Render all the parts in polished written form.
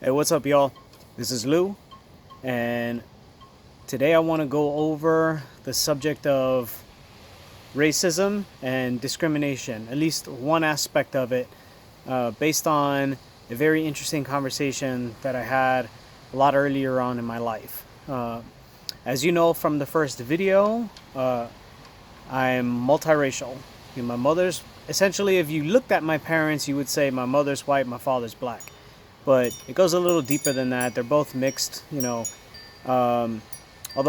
Hey, what's up, y'all? This is Lou, and today I want to go over the subject of racism and discrimination, at least one aspect of it, based on a very interesting conversation that I had a lot earlier on in my life. As you know from the first video, I'm multiracial. My mother's essentially, if you looked at my parents, you would say my mother's white, my father's black. But it goes a little deeper than that. They're both mixed, although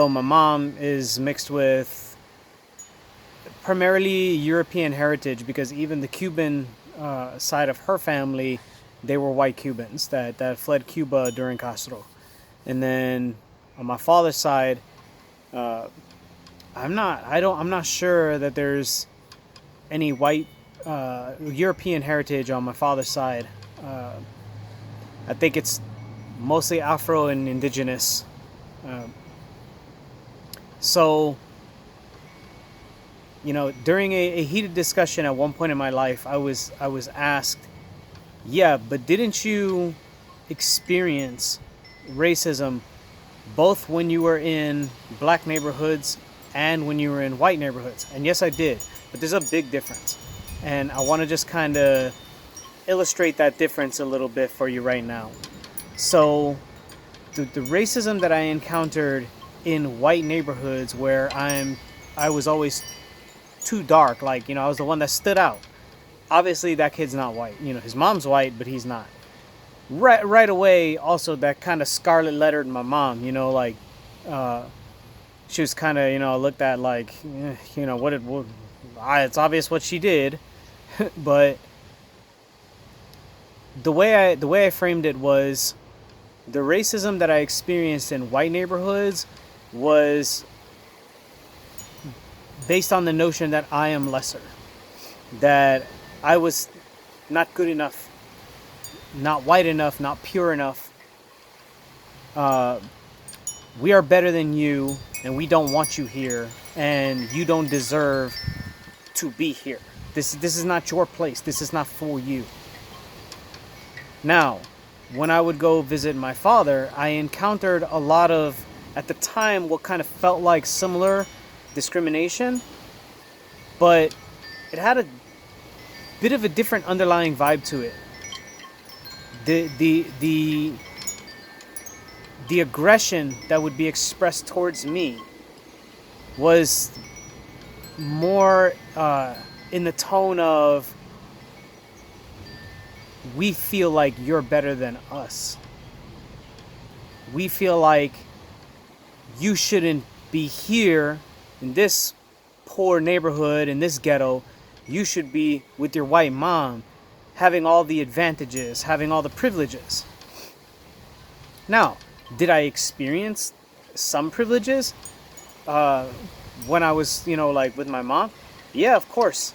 my mom is mixed with primarily European heritage, because even the Cuban side of her family, they were white Cubans that fled Cuba during Castro. And then on my father's side, I'm not sure that there's any white European heritage on my father's side. I think it's mostly Afro and indigenous. So, during a heated discussion at one point in my life, I was asked, yeah, but didn't you experience racism both when you were in black neighborhoods and when you were in white neighborhoods? And yes, I did, but there's a big difference. And I want to just kind of illustrate that difference a little bit for you right now. So the racism that I encountered in white neighborhoods, where I was always too dark, I was the one that stood out. Obviously that kid's not white, his mom's white, but he's not. Right away, also that kind of scarlet lettered my mom, she was kind of, looked at like, it's obvious what she did. But the way I framed it was, the racism that I experienced in white neighborhoods was based on the notion that I am lesser, that I was not good enough, not white enough, not pure enough. We are better than you, and we don't want you here, and you don't deserve to be here. This is not your place. This is not for you. Now, when I would go visit my father, I encountered a lot of, at the time, what kind of felt like similar discrimination, but it had a bit of a different underlying vibe to it. The aggression that would be expressed towards me was more in the tone of, we feel like you're better than us. We feel like you shouldn't be here in this poor neighborhood, in this ghetto. You should be with your white mom, having all the advantages, having all the privileges. Now, did I experience some privileges when I was, with my mom? Yeah, of course.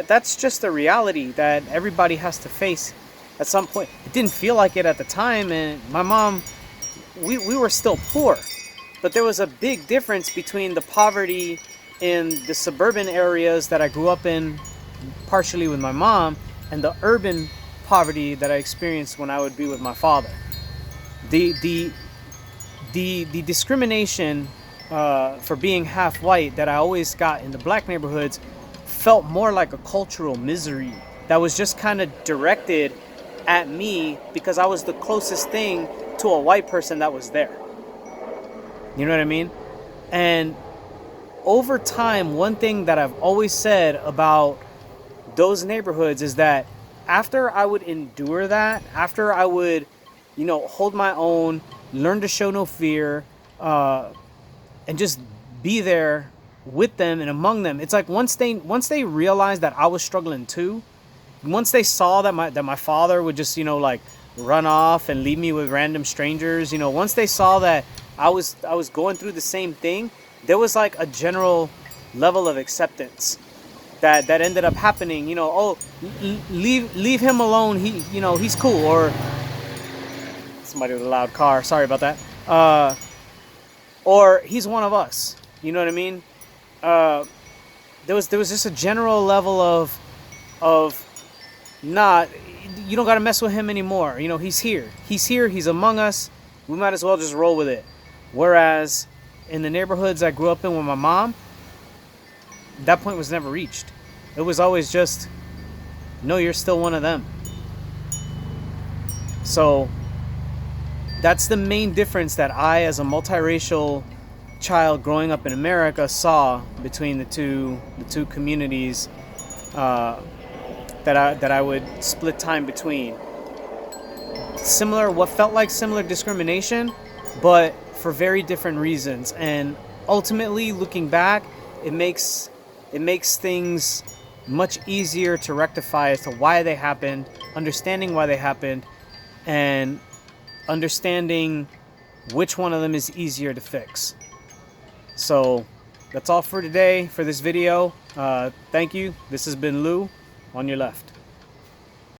That's just a reality that everybody has to face at some point. It didn't feel like it at the time, and my mom, we were still poor. But there was a big difference between the poverty in the suburban areas that I grew up in, partially with my mom, and the urban poverty that I experienced when I would be with my father. The discrimination for being half white that I always got in the black neighborhoods felt more like a cultural misery that was just kind of directed at me because I was the closest thing to a white person that was there. You know what I mean? And over time, one thing that I've always said about those neighborhoods is that after I would endure that, after I would, hold my own, learn to show no fear, and just be there with them and among them, it's like once they realized that I was struggling too, once they saw that my father would just run off and leave me with random strangers, once they saw that I was going through the same thing, there was like a general level of acceptance that ended up happening. Leave him alone, he's cool. Or somebody with a loud car, sorry about that. Or he's one of us, you know what I mean? There was just a general level of not, you don't got to mess with him anymore. You know, he's here. He's among us. We might as well just roll with it. Whereas in the neighborhoods I grew up in with my mom, that point was never reached. It was always just, no, you're still one of them. So that's the main difference that I, as a multiracial child growing up in America, saw between the two communities that I would split time between. What felt like similar discrimination, but for very different reasons. And ultimately, looking back, it makes things much easier to rectify as to why they happened, understanding why they happened, and understanding which one of them is easier to fix. So that's all for today, for this video. Thank you. This has been Lou on your left.